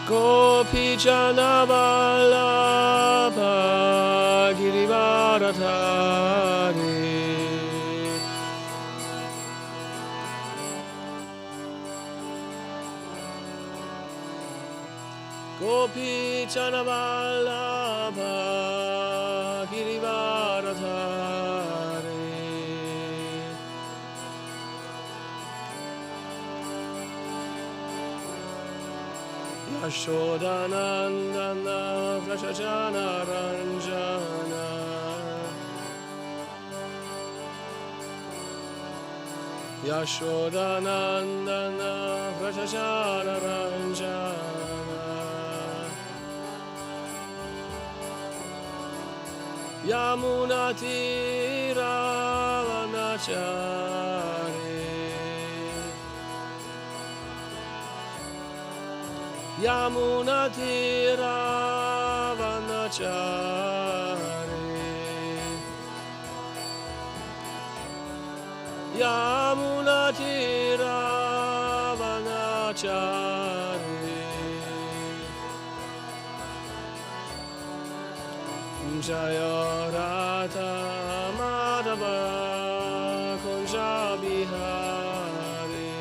Gopi Jana Vallabha Girivaradhari Gopi Jana Vallabha Girivaradhari Yashodanandana Vrashajana Ranjana Yashodanandana Vrashajana Ranjana Yamunatira Vanachari Yamunatira Vanachari Yamunatira Vanachari Jaya Radha Madhava Kunja Bihari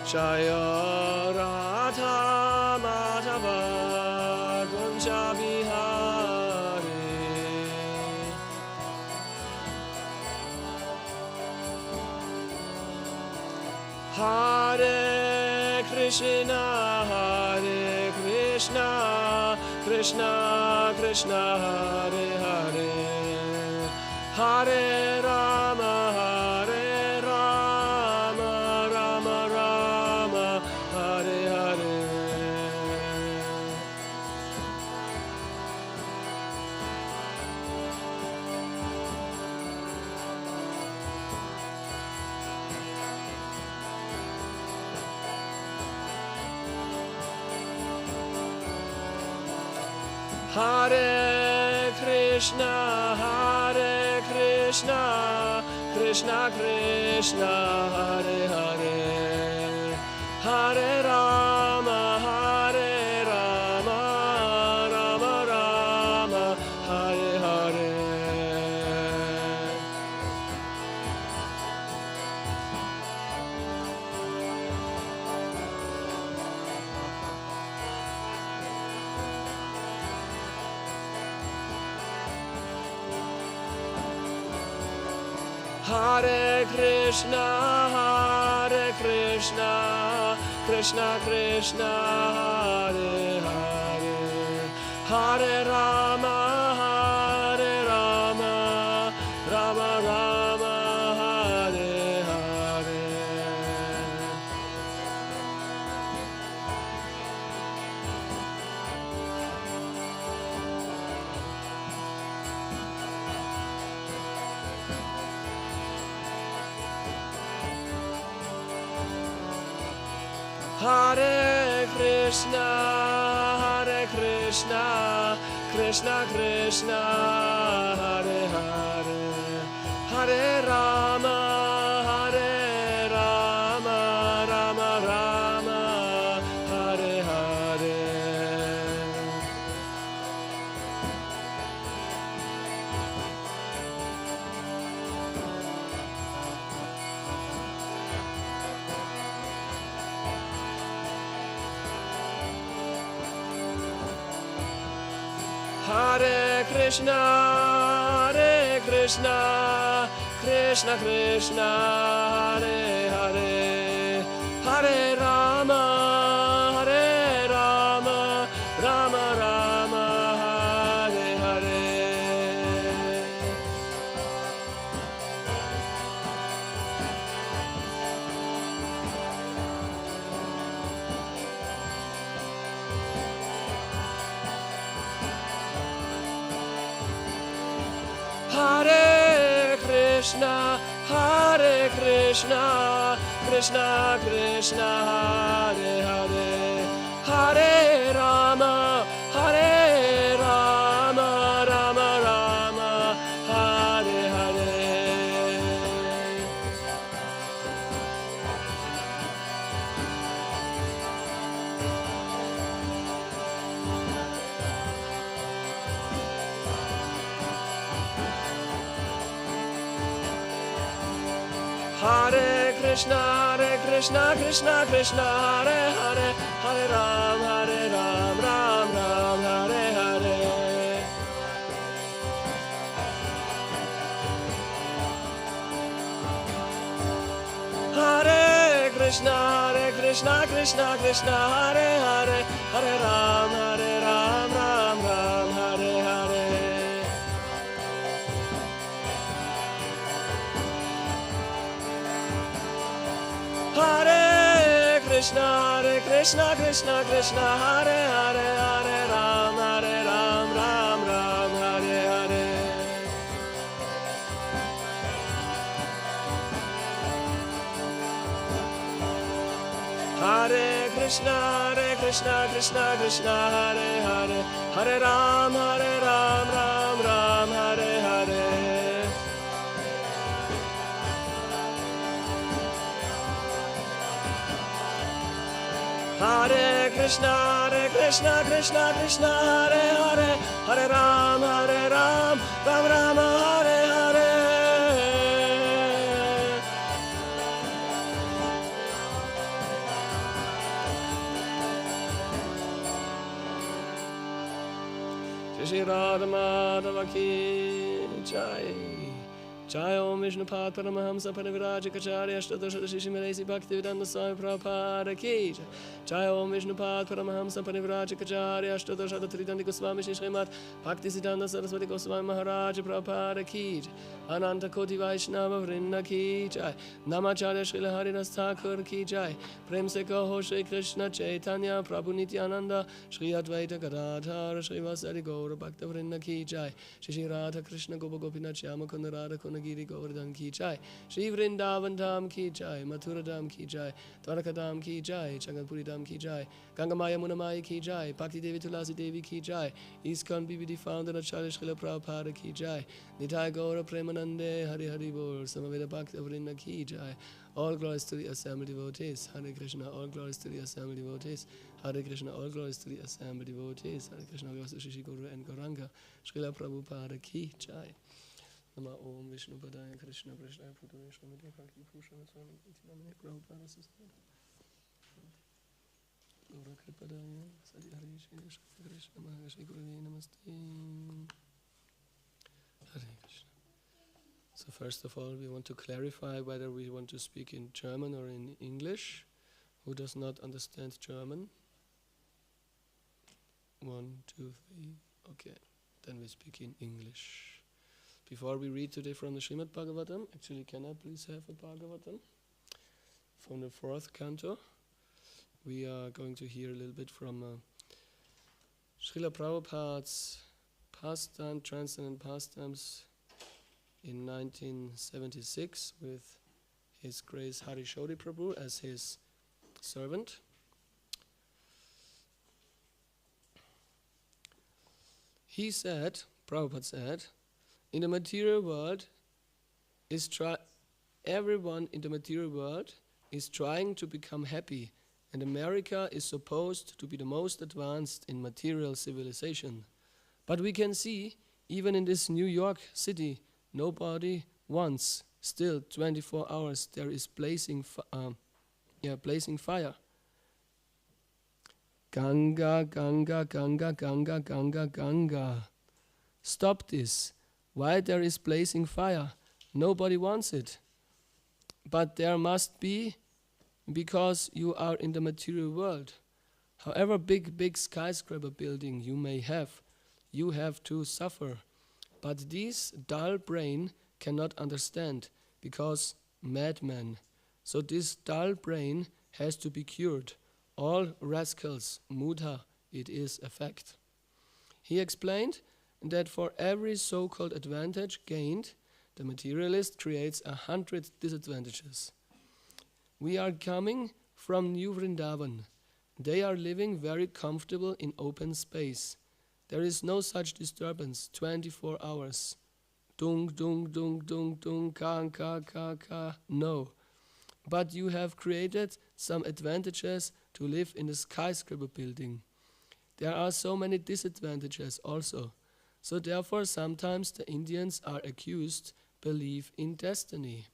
Jaya Radha Madhava Kunja Bihari Hare Krishna, Hare Krishna, Krishna Krishna, Hare Hare, Hare Rama, Hare Rama, Rama Rama, Hare Hare. Hare Krishna, Krishna Krishna, Hare Hare, Hare Rama, Rama Rama, Hare Hare. Hare Krishna, Krishna Krishna, Hare Hare, Hare Rama, Rama Rama, Hare Hare. Hare Krishna, Krishna Krishna, Hare Hare, Hare Rama, Rama Rama, Hare Hare. Hare Krishna, Krishna Krishna, Hare Hare, Hare Rama, Rama Rama, Hare Hare. Hare Krishna, Krishna Krishna, Hare Hare, Hare Rama, Rama Rama, Hare Hare. Hare Krishna, Krishna Krishna, Hare Hare, Hare Ram, Ram Ram, Hare Hare. Hare Krishna, Krishna Krishna, Hare Hare, Hare Ram, Ram Ram, Hare Hare. Hare Krishna, Krishna Krishna, Hare Hare, Hare Ram, Ram Hare Hare. Hare Krishna, Krishna Krishna, Hare Hare, Hare Ram, Ram Hare Hare. Hare Krishna, Krishna Krishna, Hare Hare, Hare Ram, Ram Hare Hare. Shri Radha Madhava Ki Jai. Jai Om Vishnupada Paramahamsa Parivirajikacharya Ashtadasha Shishimalaisi Bhaktivedanta Swami Prabhupada Ki Jai. Jai Om Vishnupada Paramahamsa Parivirajikacharya Ashtadasha Tridandi Goswami Srimad Bhaktisiddhanta Saraswati Goswami Maharaj Prabhupada Ki Jai. Ananta Koti Vaishnava Vrinda Ki Jai. Namacharya Srila Haridas Thakur Ki Jai. Prem Se Kaho Shri Krishna Chaitanya Prabhu Nityananda Shri Advaita Gadadhara Shri Vasari Gaura Bhakta Vrinda Ki Jai. Shri Radha Krishna Gopa Gopinath Shyama Kunda Radha Kunda Giri Govardhan Ki Jai. Shri Vrindavan Dham Ki Jai. Mathura Dham Ki Jai. Dwaraka Dham Ki Jai. Changanpuri Dham Ki Jai. Gangamaya Munamaya Ki Jai. Bhakti Devi Tulasi Devi Ki Jai. ISKCON BBD founder Acharya Srila Prabhupada Ki Jai. Nitai Gaura Premanande Hari Hari Bol. Samaveda Bhakta Vrinda Ki Jai. All glories to the assembled devotees. Hare Krishna. All glories to the assembled devotees. Hare Krishna. All glories to the assembled devotees. Hare Krishna. All glories to Shri Guru and Gauranga. Srila Prabhupada Ki Jai. Nama Om Vishnu Padaya Krishna Krishna Putane Shramati Bhakti Bhushan Swami Nityanamane Prabhupada Susana Gaura Kripadaya Sadi Hari Shri Krishna Maha Shri Gurudev Namaste. Hare Krishna. So first of all we want to clarify whether we want to speak in German or in English. Who does not understand German? 1, 2, 3. Okay, then we speak in English. Before we read today from the Srimad Bhagavatam, actually can I please have a Bhagavatam? From the 4th canto, we are going to hear a little bit from Srila Prabhupada's pastime, transcendent pastimes in 1976 with His Grace Hari Shodhi Prabhu as his servant. He said, Prabhupada said, in the material world everyone in the material world is trying to become happy, and America is supposed to be the most advanced in material civilization. But we can see, even in this New York city, nobody wants. Still, 24 hours there is blazing fire. Ganga, Ganga, Ganga, Ganga, Ganga, Ganga. Stop this. Why there is blazing fire? Nobody wants it. But there must be, because you are in the material world. However big skyscraper building you may have, you have to suffer. But this dull brain cannot understand, because madman. So this dull brain has to be cured. All rascals, mudha, it is a fact. He explained that for every so-called advantage gained, the materialist creates 100 disadvantages. We are coming from New Vrindavan. They are living very comfortable in open space. There is no such disturbance, 24 hours. Dung, dung, dung, dung, dung, ka, ka, ka, ka. No. But you have created some advantages to live in a skyscraper building. There are so many disadvantages also. So therefore sometimes the Indians are accused believe in destiny.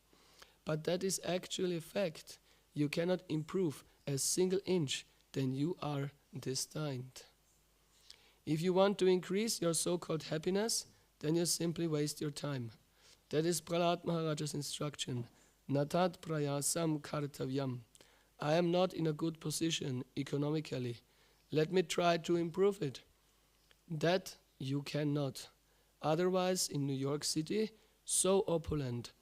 But that is actually a fact. You cannot improve a single inch, then you are destined. If you want to increase your so-called happiness, then you simply waste your time. That is Prahlad Maharaja's instruction. Natat prayasam kartavyam. I am not in a good position economically. Let me try to improve it. That you cannot. Otherwise, in New York City, so opulent,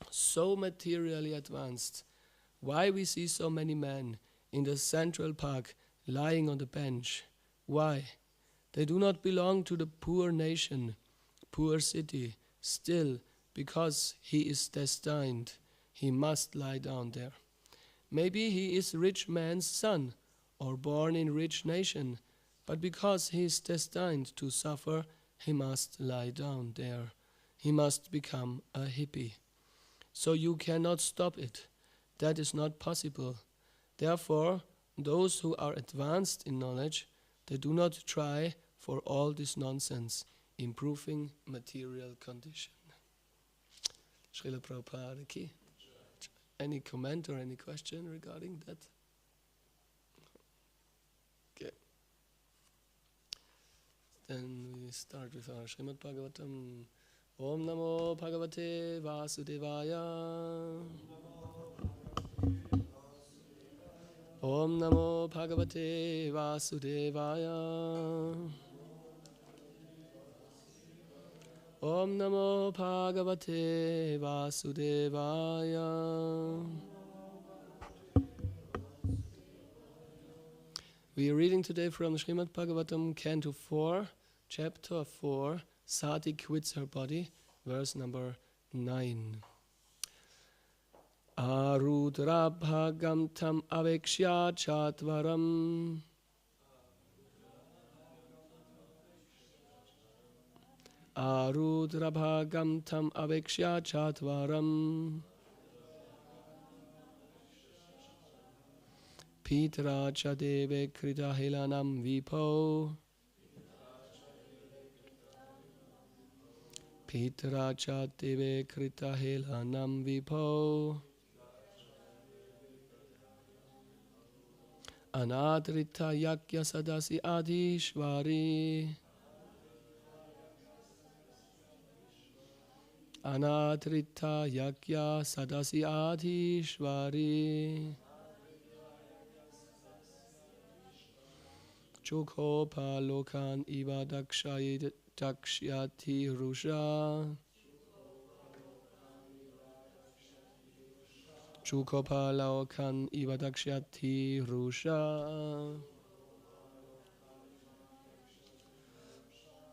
so materially advanced, why we see so many men in the Central Park lying on the bench? Why? They do not belong to the poor nation, poor city. Still, because he is destined, he must lie down there. Maybe he is rich man's son, or born in rich nation, but because he is destined to suffer, he must lie down there. He must become a hippie. So you cannot stop it. That is not possible. Therefore, those who are advanced in knowledge, they do not try for all this nonsense, improving material condition. Srila Prabhupada ki. Any comment or any question regarding that? Okay. Then we start with our Srimad Bhagavatam. Om Namo Bhagavate Vasudevaya. Om Namo Bhagavate Vasudevaya. Om Namo Bhagavate Vasudevaya. We are reading today from Srimad Bhagavatam, Canto 4, Chapter 4, Sati quits her body, verse number 9. Arudrabhagam tam avekshya chatvaram. Arudrabhagam tam avekshya chatvaram. Pitra chadeve krita helanam vipo. Pitra chadeve krita helanam vipo. Anadrita yakya sadasi adhishvari. Anadrita yakya sadasi adhishvari. Chukhopa lokan iva dakshyati rusha. Chukhopa lokan iva dakshyati rusha.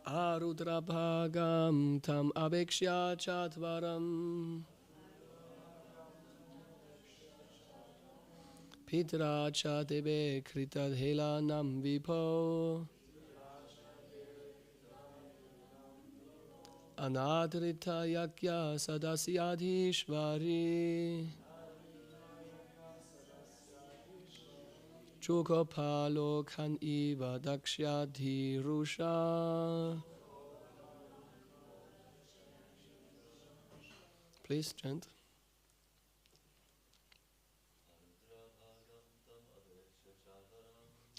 Arudrabhagam tam abhekshya chatvaram. Pitra chadeve krita helanam vipo. Anadrita yakya sadasi adhishvari. Chukopalo kan iva dakshyadhi rusha. Please chant.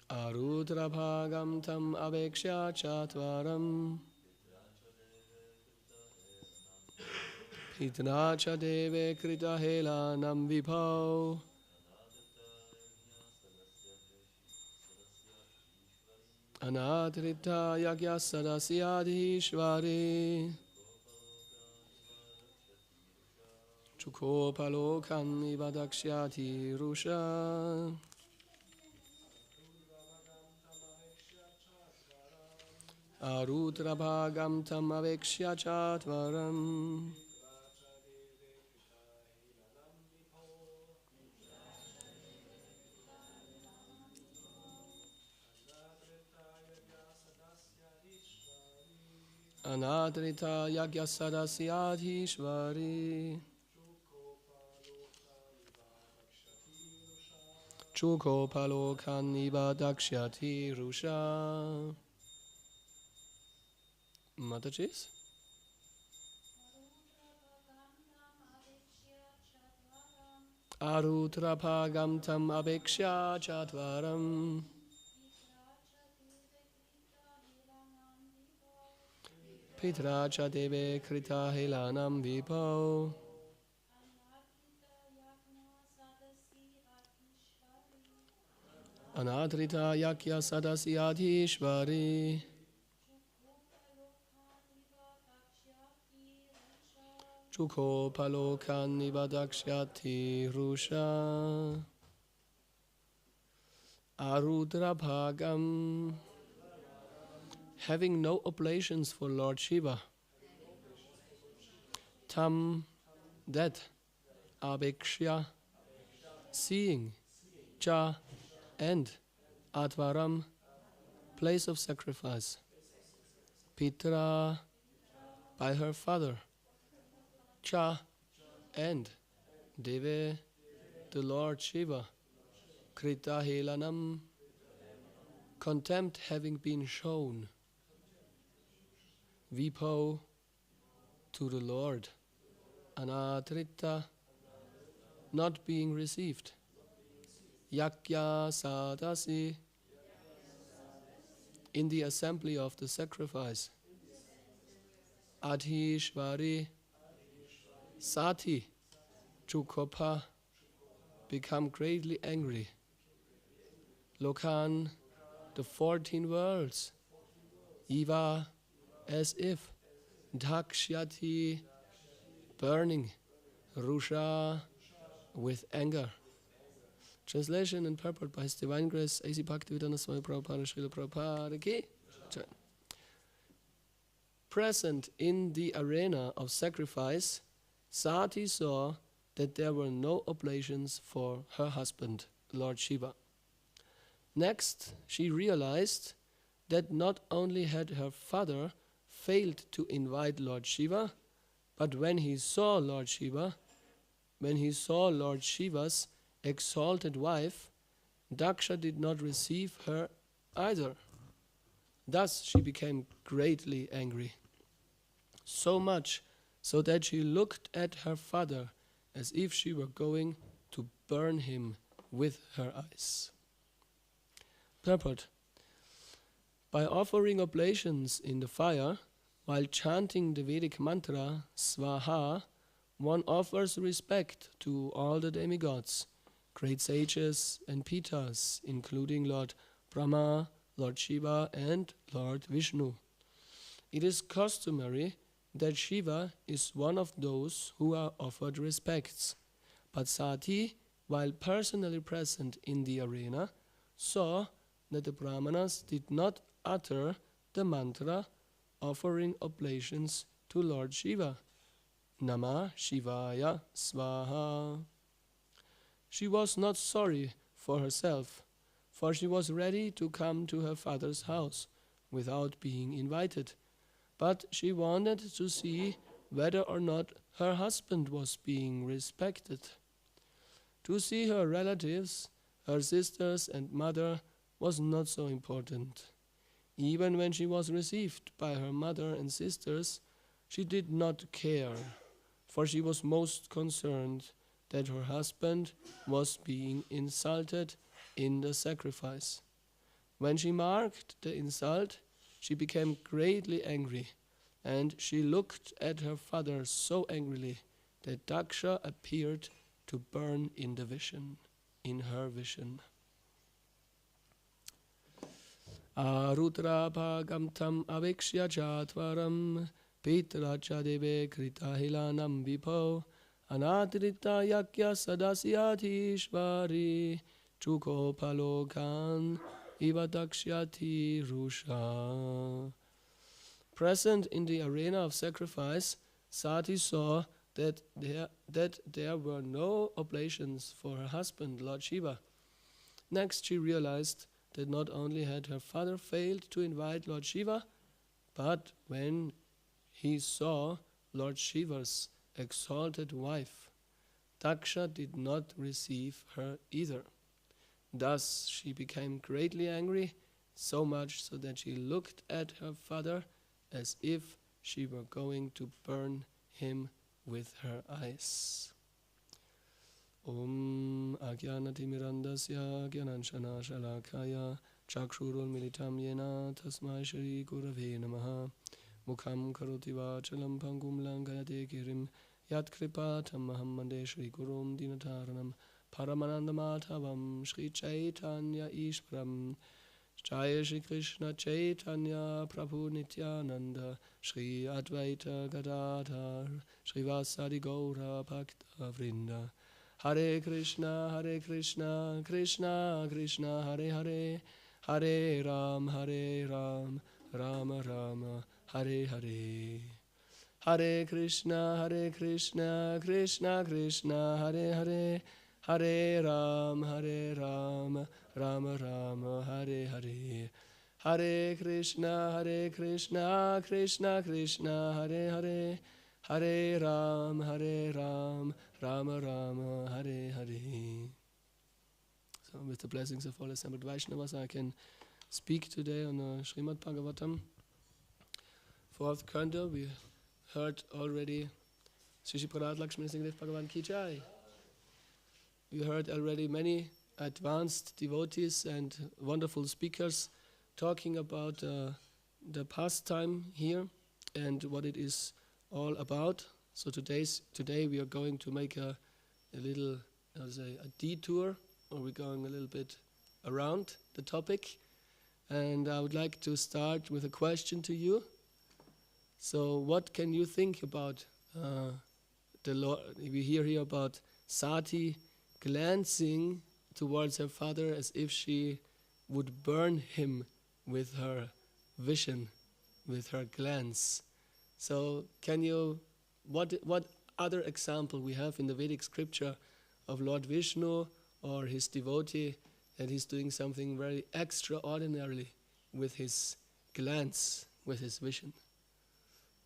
Arudrabhagam tam avekshya chatvaram. Pitra chadeve krita helanam vibhav. Anadrita yagya sadasyadhishvari. Chukopalokan iva dakshyati rusha. Arudrabhagam tam avekshya chatvaram. Anadrita yagya sadasyadhishvari. Chukopalokan iva dakshyati rusha. Matajis? Arutrapagam tam abhikshya chatvaram. Pitra cha deve krita helanam vipo. Anadrita yakya sadasi adhishvari. Chukho palokan nivadakshyati rusha. Arudrabhagam. Having no oblations for Lord Shiva. Tam, that. Abhikshya, seeing. Cha, and. Advaram, place of sacrifice. Pitra, by her father. Cha, and. Deve, the Lord Shiva. Krita helanam, contempt having been shown. Vipo, to the Lord. Anatrita, not being received. Yakya sadasi, in the assembly of the sacrifice. Adhishvari, sati, Chukopa, become greatly angry. Lokan, the 14 worlds. Iva, as if. Dhakshyati, burning. Rusha, with anger. Translation and purport by His Divine Grace A.C. Bhaktivedanta Swami Prabhupada Srila Prabhupada Ki. Present in the arena of sacrifice, Sati saw that there were no oblations for her husband, Lord Shiva. Next, she realized that not only had her father failed to invite Lord Shiva, but when he saw Lord Shiva's exalted wife, Daksha did not receive her either. Thus she became greatly angry, so much so that she looked at her father as if she were going to burn him with her eyes. Purport. By offering oblations in the fire, while chanting the Vedic mantra Svaha, one offers respect to all the demigods, great sages and Pitas, including Lord Brahma, Lord Shiva and Lord Vishnu. It is customary that Shiva is one of those who are offered respects, but Sati, while personally present in the arena, saw that the Brahmanas did not utter the mantra offering oblations to Lord Shiva. Namah Shivaya Svaha. She was not sorry for herself, for she was ready to come to her father's house without being invited. But she wanted to see whether or not her husband was being respected. To see her relatives, her sisters and mother, was not so important. Even when she was received by her mother and sisters, she did not care, for she was most concerned that her husband was being insulted in the sacrifice. When she marked the insult, she became greatly angry, and she looked at her father so angrily that Daksha appeared to burn in her vision. Arudrabhagam tam avekshya chatvaram Pitra chadeve krita hilanam vipo Anatrita yakya sadasyatishvari Chuko palokan ivadakshyati rusha. Present in the arena of sacrifice, Sati saw that there were no oblations for her husband, Lord Shiva. Next, she realized that not only had her father failed to invite Lord Shiva, but when he saw Lord Shiva's exalted wife, Daksha did not receive her either. Thus she became greatly angry, so much so that she looked at her father as if she were going to burn him with her eyes. Om Agyanatimirandasya Gyananshana Shalakaya Chakshurul Militam Yena Tasmai Shri Gurave Namaha Mukham Karoti Vachalam Pangum Langayate Girim Yat Kripatam Mahammande Shri Gurum Dinataranam Paramananda Madhavam Shri Chaitanya Ishvaram Jaya Shri Krishna Chaitanya Prabhu Nityananda Shri Advaita Gadadhar Shri Vasadi Gaura Bhakta Vrinda Hare Krishna Krishna Krishna Hare Hare Hare Ram Rama Rama Hare Hare Hare Krishna Krishna Krishna Hare Hare Hare Ram Rama Rama Hare Hare Hare Krishna Krishna Krishna Hare Hare Hare Ram Rama Rama Hare Hare. So with the blessings of all assembled Vaishnavas, I can speak today on the Srimad Bhagavatam. Fourth canto, we heard already Sri Parad Lakshmi Singh Bhagavan Ki Jai. We heard already many advanced devotees and wonderful speakers talking about the pastime here and what it is all about. So today we are going to make a little, a detour, or we're going a little bit around the topic. And I would like to start with a question to you. So what can you think about the Lord? We hear here about Sati glancing towards her father as if she would burn him with her vision, with her glance. So can you, what other example we have in the Vedic scripture of Lord Vishnu or his devotee that he's doing something very extraordinarily with his glance, with his vision?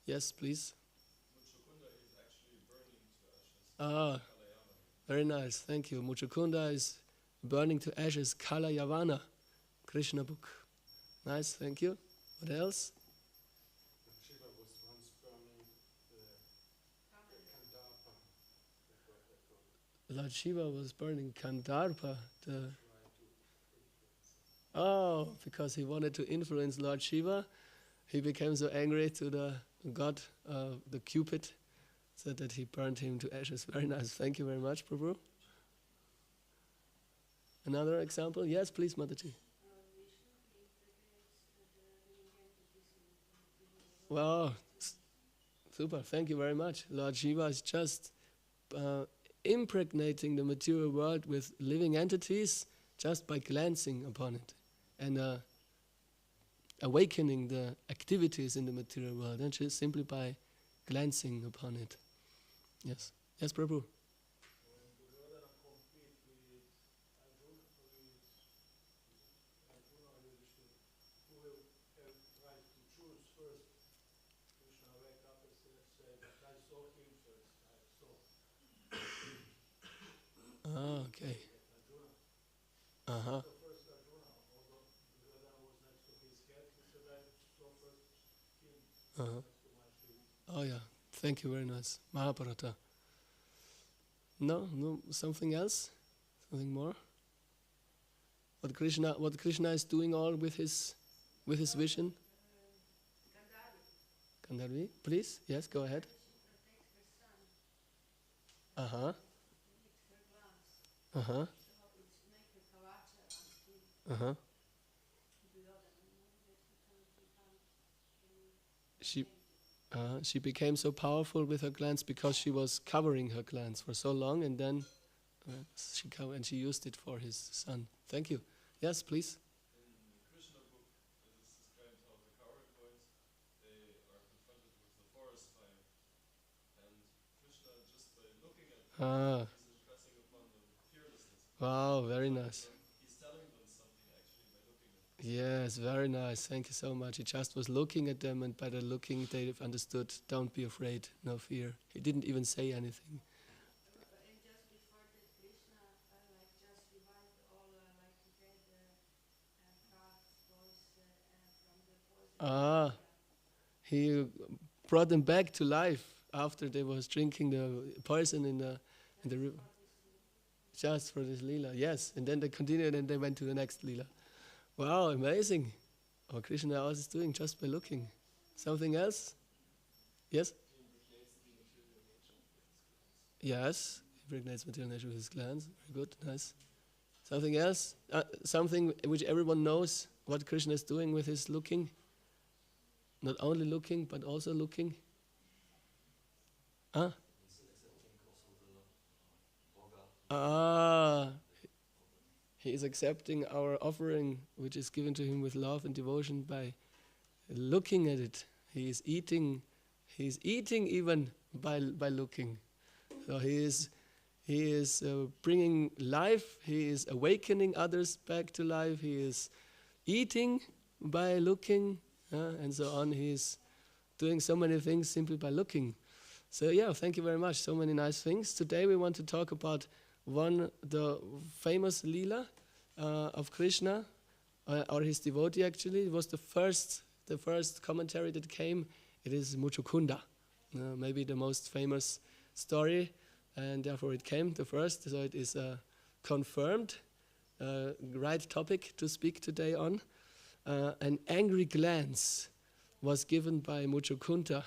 Yes, please. Muchukunda is actually burning to ashes. Very nice, thank you. Muchukunda is burning to ashes, Kalayavana, Krishna book. Nice, thank you. What else? Shiva was once burning the Kandarpa. Lord Shiva was burning Kandarpa. Because he wanted to influence Lord Shiva, he became so angry to the god, the Cupid, so that he burned him to ashes. Very nice. Thank you very much, Prabhu. Another example? Yes, please, Mataji. Wow, super. Thank you very much. Lord Shiva is just impregnating the material world with living entities just by glancing upon it and awakening the activities in the material world, and just simply by glancing upon it. Yes. Yes, Prabhu. When Duryodhana compete with Arjuna, who will have right to choose first, Krishna wake up and said, I saw him first, Okay. Arjuna. Uh-huh. So first Arjuna, although Duryodhana was next to his head, he said, I saw first him next to my feet. Oh yeah, thank you, very nice. Mahabharata. No, something else? Something more? What Krishna is doing all with his vision? Gandharvi, please, yes, go ahead. Uh-huh. Uh-huh. Uh-huh. She became so powerful with her glance because she was covering her glance for so long, and then she used it for his son. Thank you. Yes, please. In the Krishna book, it is described how the Kaurakois, they are confronted with the forest fire, and Krishna, just by looking at them, he's impressing upon them fearlessness. Wow, very nice. He's telling them something actually by looking at them. Yes, very nice. Thank you so much. He just was looking at them, and by the looking, they understood, don't be afraid, no fear. He didn't even say anything. And just before that, Krishna just revived all dead calves, boys from the poison. He brought them back to life after they was drinking the poison in the river. Just for this Leela, yes. And then they continued and they went to the next Leela. Wow, amazing. What Krishna else is doing just by looking. Something else? Yes? Yes, he impregnates material nature with his glands. Very good, nice. Something else? Something which everyone knows what Krishna is doing with his looking. Not only looking, but also looking. Huh? He is accepting our offering, which is given to him with love and devotion by looking at it. He is eating even by looking. So he is bringing life. He is awakening others back to life. He is eating by looking, and so on. He is doing so many things simply by looking. So yeah, thank you very much. So many nice things. Today we want to talk about the famous Leela of Krishna, or his devotee actually. It was the first commentary that came. It is Muchukunda, maybe the most famous story, and therefore it came the first. So it is confirmed, right topic to speak today on. An angry glance was given by Muchukunda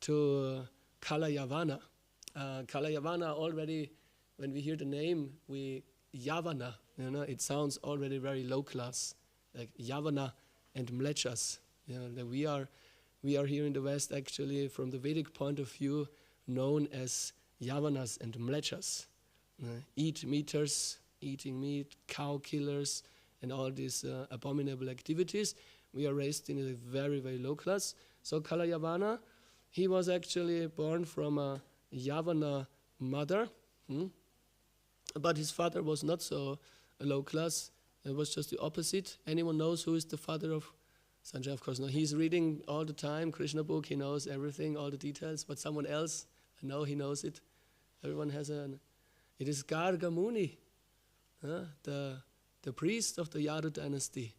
to Kalayavana. Kalayavana already, when we hear the name, Yavana, it sounds already very low class, like Yavana and Mlechas. That we are here in the West actually, from the Vedic point of view, known as Yavanas and Mlechas. Eating meat, cow killers, and all these abominable activities. We are raised in a very, very low class. So Kalayavana, he was actually born from a Yavana mother, but his father was not so low class. It was just the opposite. Anyone knows who is the father of Sanjay? Of course, no. He's reading all the time Krishna book. He knows everything, all the details. But someone else, I know he knows it. Everyone has an. It is Garga Muni, the priest of the Yadu dynasty.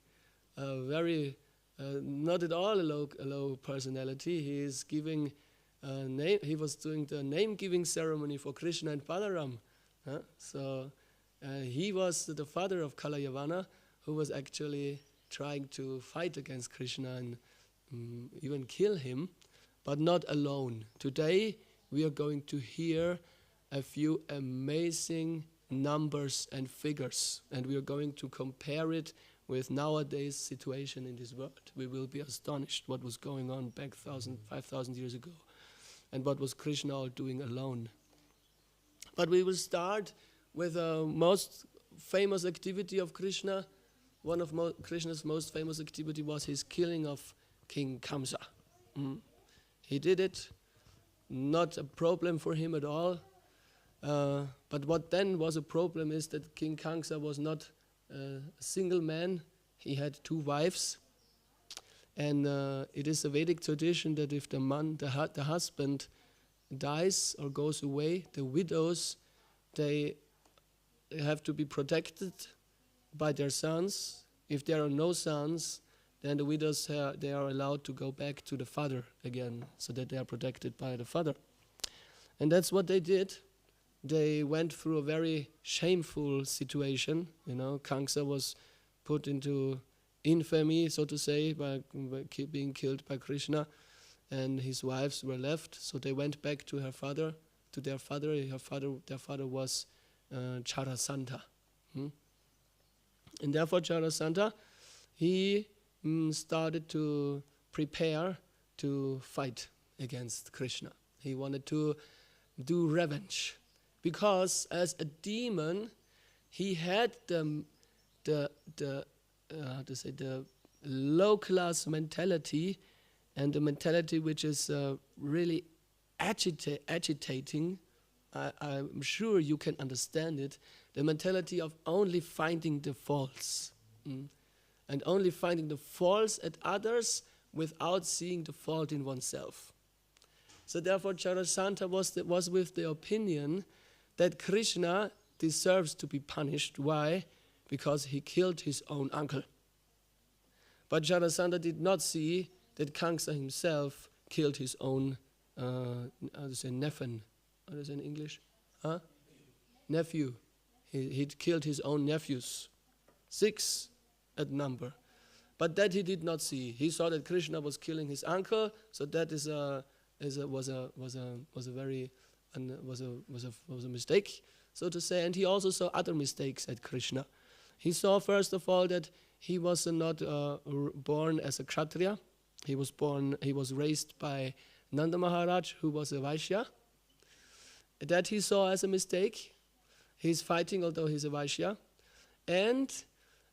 Very, not at all a low personality. He is giving name. He was doing the name-giving ceremony for Krishna and Balaram. So he was the father of Kalayavana, who was actually trying to fight against Krishna and even kill him, but not alone. Today we are going to hear a few amazing numbers and figures, and we are going to compare it with nowadays situation in this world. We will be astonished what was going on back 5,000 years ago, and what was Krishna all doing alone. But we will start with the most famous activity of Krishna. One of Krishna's most famous activity was his killing of King Kamsa. He did it, not a problem for him at all. But what then was a problem is that King Kamsa was not a single man. He had 2 wives. And it is a Vedic tradition that if the husband dies or goes away, the widows, they have to be protected by their sons. If there are no sons, then the widows they are allowed to go back to the father again, so that they are protected by the father. And that's what they did. They went through a very shameful situation. Kamsa was put into infamy, so to say, by being killed by Krishna, and his wives were left. So they went back to their father. Their father was Charasanta. And therefore Charasanta, he started to prepare to fight against Krishna. He wanted to do revenge, because as a demon, he had the low class mentality, and the mentality which is really agitating. I'm sure you can understand it. The mentality of only finding the faults, and only finding the faults at others without seeing the fault in oneself. So therefore Charasanta was with the opinion that Krishna deserves to be punished. Why? Because he killed his own uncle. But Charasanta did not see that Kamsa himself killed his own nephew. How do you say in English? Nephew. He'd killed his own nephews, 6 at number. But that he did not see. He saw that Krishna was killing his uncle, so that was a mistake, so to say. And he also saw other mistakes at Krishna. He saw first of all that he was not born as a Kshatriya. He was raised by Nanda Maharaj, who was a Vaishya. That he saw as a mistake. He's fighting, although he's a Vaishya. And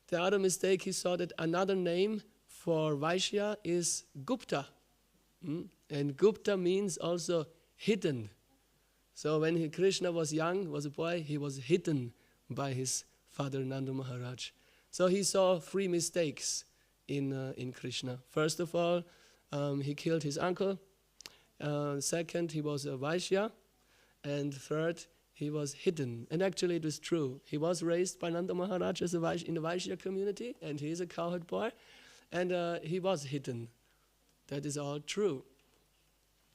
the other mistake, he saw that another name for Vaishya is Gupta. And Gupta means also hidden. So when Krishna was young, was a boy, he was hidden by his father Nanda Maharaj. So he saw 3 mistakes in Krishna. First of all, he killed his uncle. Second, he was a Vaishya. And third, he was hidden. And actually it was true. He was raised by Nanda Maharaj as in the Vaishya community, and he is a cowherd boy. And he was hidden. That is all true.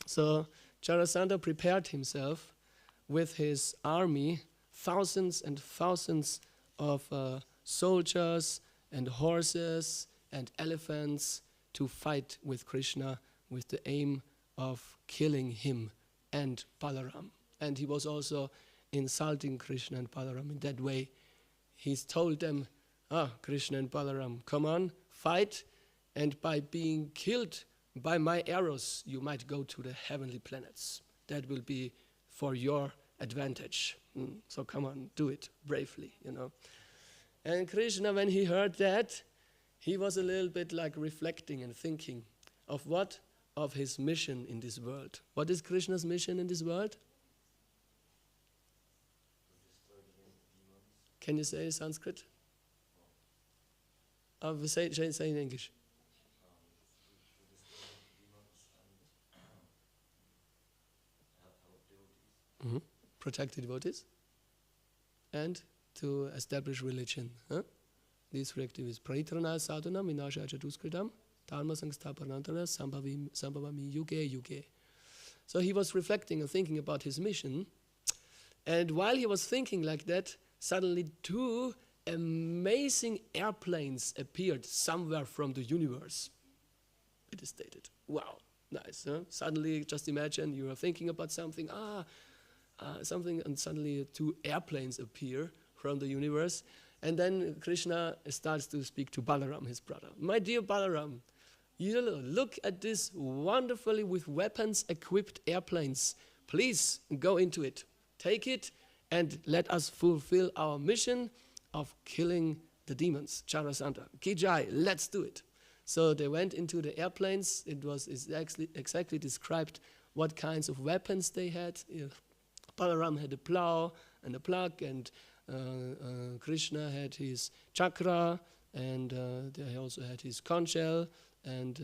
So Jarasandha prepared himself with his army, thousands and thousands of soldiers and horses and elephants to fight with Krishna with the aim of killing him and Balaram. And he was also insulting Krishna and Balaram in that way. He's told them, Krishna and Balaram, come on, fight, and by being killed by my arrows, you might go to the heavenly planets. That will be for your advantage. So come on, do it bravely, And Krishna, when he heard that, he was a little bit like reflecting and thinking of what? Of his mission in this world. What is Krishna's mission in this world? Can you say Sanskrit? Say in English. Protect the devotees and to establish religion. These 3 activities. Paritrana sadhana vinasha chatuskrita dharma sangsthapanantara sambhavami yuge yuge. So he was reflecting and thinking about his mission. And while he was thinking like that, suddenly 2 amazing airplanes appeared somewhere from the universe. It is stated. Wow, nice. Suddenly, just imagine you are thinking about something, and suddenly 2 airplanes appear from the universe. And then Krishna starts to speak to Balaram, his brother. My dear Balaram, you look at this wonderfully with weapons equipped airplanes. Please go into it. Take it and let us fulfill our mission of killing the demons. Jarasandha, Kijai, let's do it. So they went into the airplanes. It was exactly described what kinds of weapons they had. Balaram had a plow and a plug, and Krishna had his chakra, and they also had his conch shell, and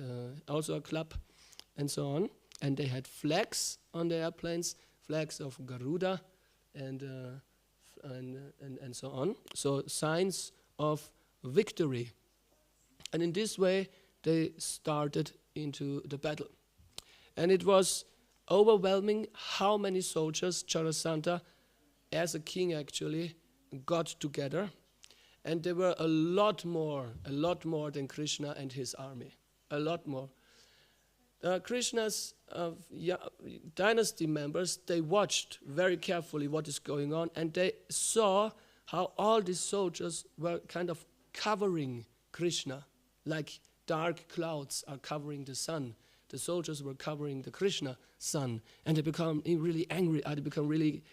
also a club, and so on. And they had flags on the airplanes, flags of Garuda, and so on. So signs of victory. And in this way, they started into the battle. And it was overwhelming how many soldiers Jarasandha, as a king actually, got together. And there were a lot more than Krishna and his army. A lot more. Krishna's dynasty members, they watched very carefully what is going on, and they saw how all these soldiers were kind of covering Krishna, like dark clouds are covering the sun. The soldiers were covering the Krishna sun, and they become really angry. They become really,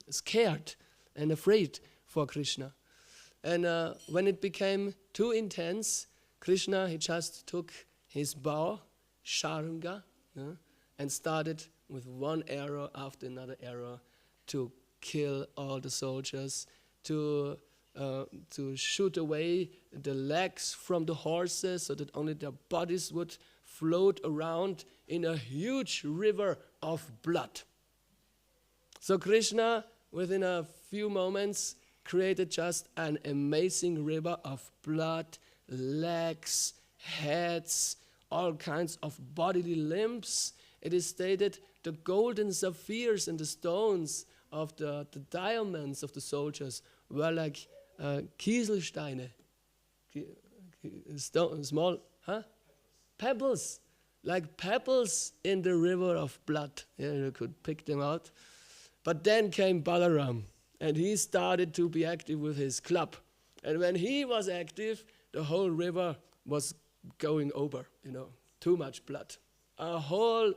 scared and afraid for Krishna. And when it became too intense, Krishna, he just took his bow, Sharanga, and started with one arrow after another arrow to kill all the soldiers, to shoot away the legs from the horses so that only their bodies would float around in a huge river of blood. So Krishna, within a few moments, created just an amazing river of blood, legs, heads, all kinds of bodily limbs. It is stated the golden sapphires and the stones the diamonds of the soldiers were like Kieselsteine, small, pebbles, like pebbles in the river of blood. Yeah, you could pick them out. But then came Balaram, and he started to be active with his club. And when he was active, the whole river was going over, too much blood. A whole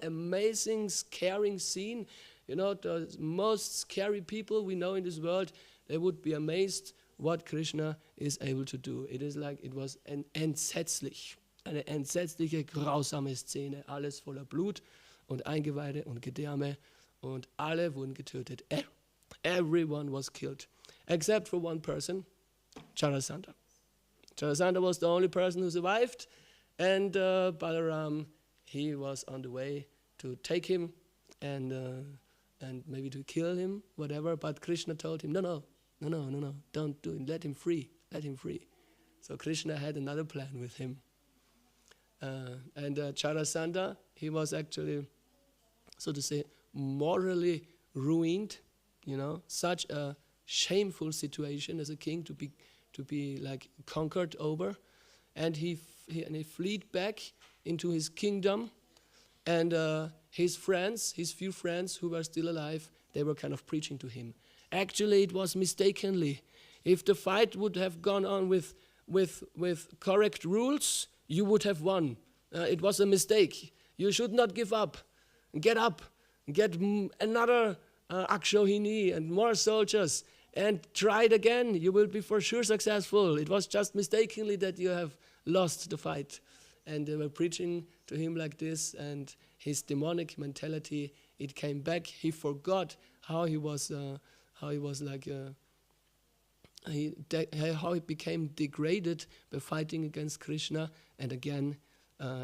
amazing, scaring scene. The most scary people we know in this world, they would be amazed what Krishna is able to do. It was eine entsetzliche, grausame Szene. Alles voller Blut und Eingeweide und Gedärme und alle wurden getötet. Everyone was killed, except for one person, Jarasandha. Jarasandha was the only person who survived, and Balaram, he was on the way to take him and maybe to kill him, whatever. But Krishna told him, no, don't do it. Let him free. So Krishna had another plan with him. And Jarasandha, he was actually, so to say, morally ruined. Such a shameful situation as a king to be like conquered over, and he fled back into his kingdom, and his few friends who were still alive, they were kind of preaching to him. Actually, it was mistakenly. If the fight would have gone on with correct rules, you would have won. It was a mistake. You should not give up. Get up. Get another Akshohini and more soldiers, and try it again. You will be for sure successful. It was just mistakenly that you have lost the fight. And they were preaching to him like this, and his demonic mentality, it came back. He forgot how he became degraded by fighting against Krishna, and again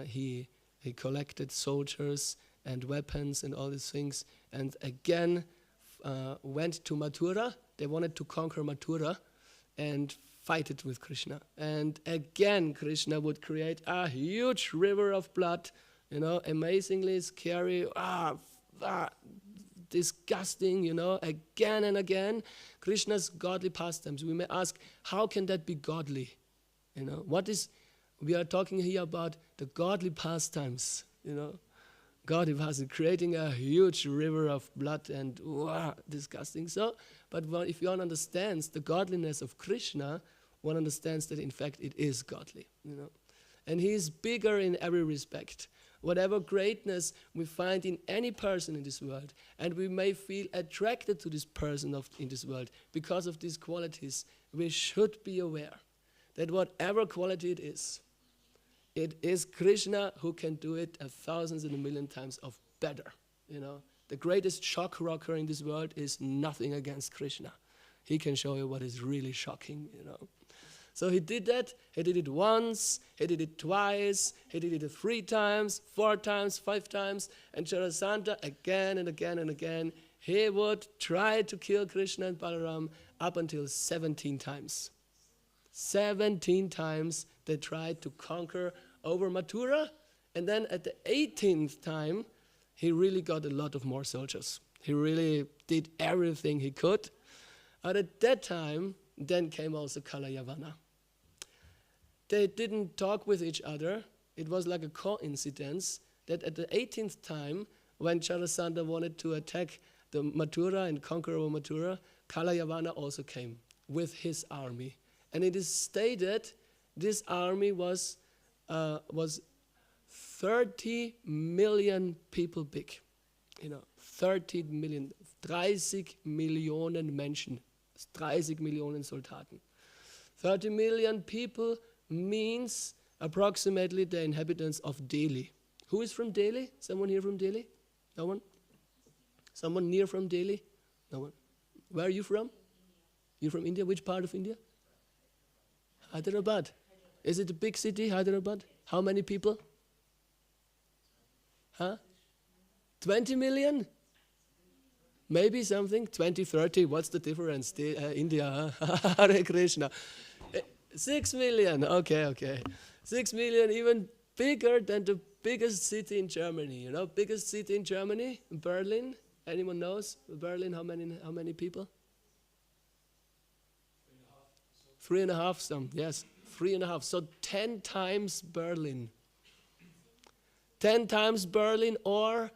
he collected soldiers and weapons and all these things, and again went to Mathura. They wanted to conquer Mathura and fight it with Krishna. And again, Krishna would create a huge river of blood, amazingly scary, disgusting, again and again. Krishna's godly pastimes. We may ask, how can that be godly? We are talking here about the godly pastimes, God was creating a huge river of blood and disgusting. But if one understands the godliness of Krishna, one understands that in fact it is godly. And he is bigger in every respect. Whatever greatness we find in any person in this world, and we may feel attracted to this person in this world because of these qualities, we should be aware that whatever quality it is Krishna who can do it 1,000 and 1,000,000 times of better. The greatest shock rocker in this world is nothing against Krishna. He can show you what is really shocking. So he did that. He did it once. He did it twice. He did it 3 times, 4 times, 5 times. And Jarasandha again and again and again, he would try to kill Krishna and Balaram up until 17 times. 17 times they tried to conquer over Mathura, and then at the 18th time, he really got a lot of more soldiers. He really did everything he could. And at that time, then came also Kalayavana. They didn't talk with each other. It was like a coincidence that at the 18th time, when Jarasandha wanted to attack the Mathura and conquer over Mathura, Kalayavana also came with his army. And it is stated this army was 30 million people big. 30 million, 30 Millionen Menschen, 30 Millionen Soldaten. 30 million people means approximately the inhabitants of Delhi. Who is from Delhi? Someone here from Delhi? No one? Someone near from Delhi? No one. Where are you from? You're from India? Which part of India? Hyderabad. Is it a big city, Hyderabad? How many people? 20 million? Maybe something? 20, 30, what's the difference? India, Hare Krishna. 6 million, okay. 6 million, even bigger than the biggest city in Germany. Biggest city in Germany, Berlin. Anyone knows? Berlin, how many people? 3.5 some, yes. 3.5. So 10 times Berlin. 10 times Berlin, or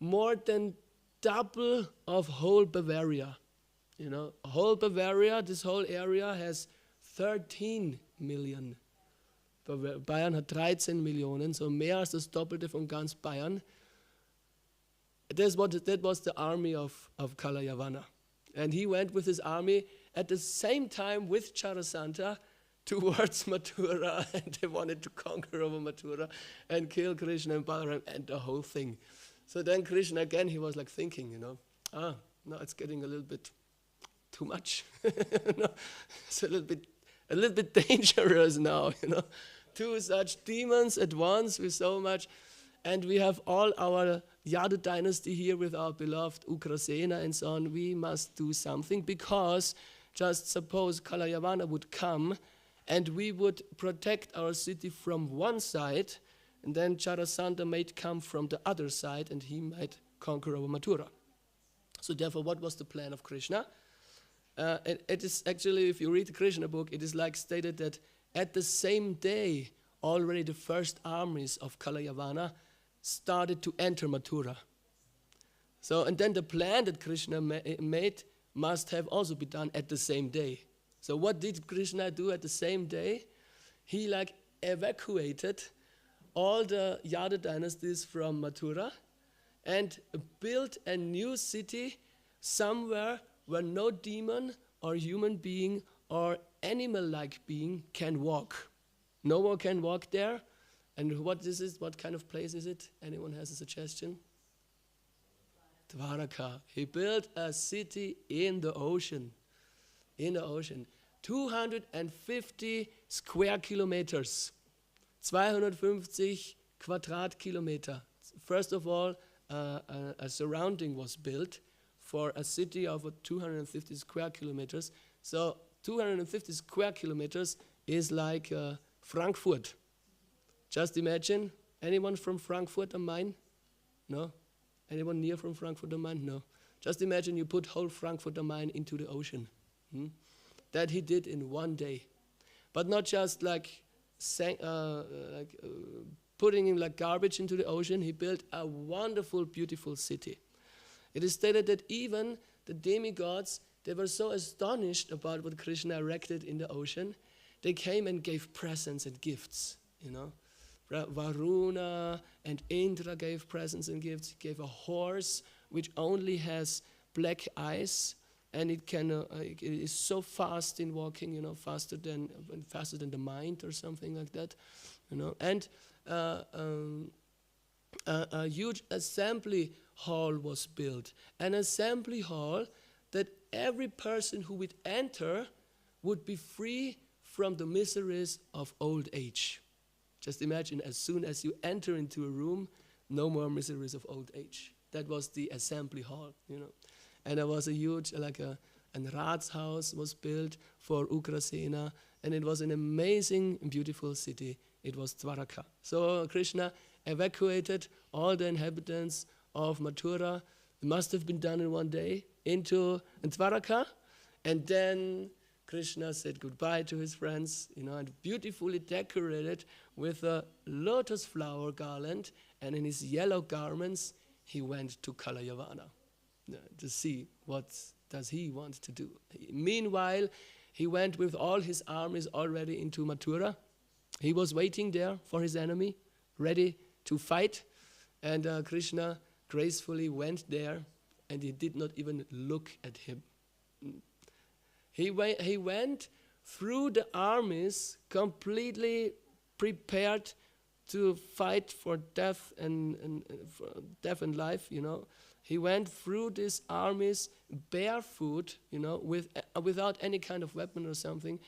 more than double of whole Bavaria. You know, whole Bavaria, this whole area has 13 million. Bayern hat 13 Millionen, so mehr als das Doppelte von ganz Bayern. That was the army of Kalayavana. And he went with his army at the same time with Jarasandha towards Mathura, and they wanted to conquer over Mathura and kill Krishna and Balaram and the whole thing. So then Krishna again, he was like thinking, you know, no, it's getting a little bit too much. No, it's a little bit dangerous now, you know. 2 such demons at once with so much. And we have all our Yadu dynasty here with our beloved Ugrasena and so on. We must do something, because just suppose Kalayavana would come and we would protect our city from one side, and then Jarasandha might come from the other side and he might conquer over Mathura. So therefore, what was the plan of Krishna? It is actually, if you read the Krishna book, it is like stated that at the same day, already the first armies of Kalayavana started to enter Mathura. So, and then the plan that Krishna made must have also been done at the same day. So what did Krishna do at the same day? He like evacuated all the Yadu dynasties from Mathura and built a new city somewhere where no demon or human being or animal-like being can walk. No one can walk there. And what kind of place is it? Anyone has a suggestion? Dwaraka. He built a city in the ocean. In the ocean. 250 square kilometers. 250 Quadratkilometer. First of all, a surrounding was built for a city of 250 square kilometers. So 250 square kilometers is like Frankfurt. Just imagine, anyone from Frankfurt am Main? No? Anyone near from Frankfurt am Main? No. Just imagine you put whole Frankfurt am Main into the ocean. That he did in one day. But not just like putting in like garbage into the ocean. He built a wonderful, beautiful city. It is stated that even the demigods, they were so astonished about what Krishna erected in the ocean, they came and gave presents and gifts, you know. Varuna and Indra gave presents and gifts. He gave a horse which only has black eyes, and it is so fast in walking, you know, faster than the mind or something like that, you know. And a huge assembly hall was built, an assembly hall that every person who would enter would be free from the miseries of old age. Just imagine, as soon as you enter into a room, no more miseries of old age. That was the assembly hall, you know. And there was a huge, like a Ratshaus was built for Ugrasena, and it was an amazing, beautiful city. It was Dwaraka. So Krishna evacuated all the inhabitants of Mathura. It must have been done in one day into Dwaraka, and then Krishna said goodbye to his friends, you know, and beautifully decorated with a lotus flower garland, and in his yellow garments, he went to Kalayavana to see what does he want to do. Meanwhile, he went with all his armies already into Mathura. He was waiting there for his enemy, ready to fight, and Krishna gracefully went there, and he did not even look at him. He went through the armies completely prepared to fight for death and life, you know. He went through these armies barefoot, you know, without any kind of weapon or something,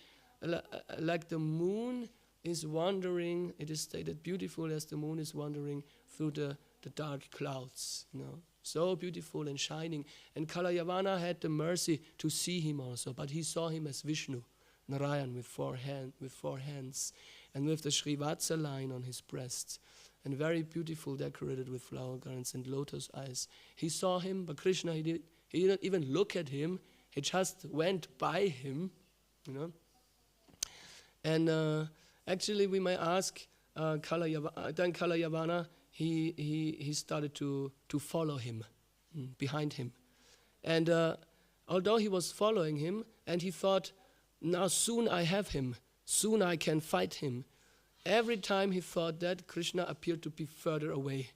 like the moon is wandering. It is stated beautiful as the moon is wandering through the dark clouds, you know. So beautiful and shining. And Kalayavana had the mercy to see him also, but he saw him as Vishnu, Narayan with four hands, and with the Srivatsa line on his breast. and very beautiful, decorated with flower garlands and lotus eyes. He saw him, but Krishna, he didn't even look at him. He just went by him, And actually, we may ask, then Kalayavana, he started to follow him, behind him. And although he was following him, and he thought, now soon I have him, soon I can fight him. Every time he thought that, Krishna appeared to be further away,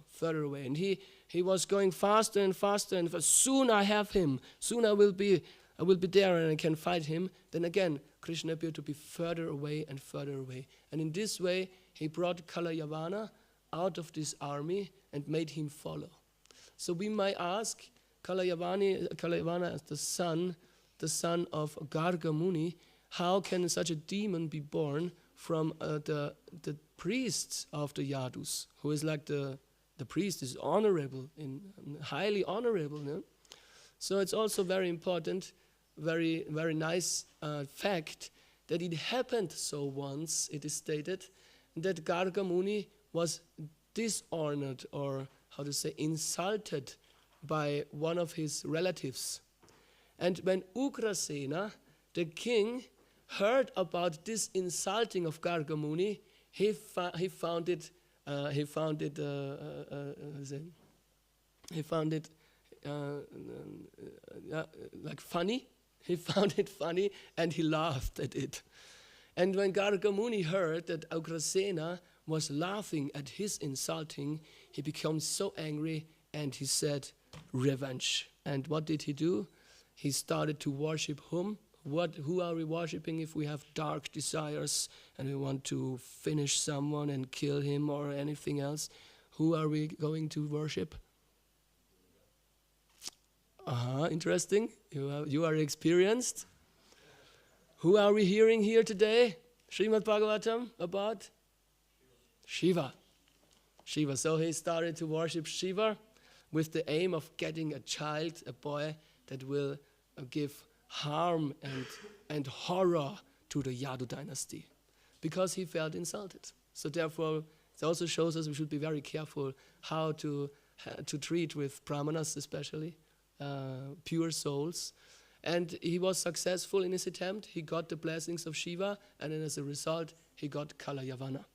further away. And he was going faster and faster, and soon I have him, soon I will be there and I can fight him. Then again, Krishna appeared to be further away and further away. And in this way, he brought Kalayavana out of this army and made him follow. So we might ask, Kalayavana as the son of Garga Muni, how can such a demon be born from the priests of the Yadus, who is like the priest is honorable, highly honorable. No? So it's also very important, very, very nice fact that it happened so once, it is stated, that Garga Muni was dishonored, or how to say, insulted by one of his relatives. And when Ugrasena, the king, heard about this insulting of Garga Muni, he found it like funny. He found it funny and he laughed at it. And when Garga Muni heard that Ugrasena was laughing at his insulting, he became so angry and he said, revenge. And what did he do? He started to worship whom? Who are we worshipping if we have dark desires and we want to finish someone and kill him or anything else? Who are we going to worship? Interesting. You are experienced. Who are we hearing here today? Srimad Bhagavatam about? Shiva. Shiva. So he started to worship Shiva with the aim of getting a child, a boy, that will give harm and horror to the Yadu dynasty, because he felt insulted. So therefore, it also shows us we should be very careful how to treat with brahmanas, especially pure souls. And he was successful in his attempt. He got the blessings of Shiva, and then as a result, he got Kalayavana.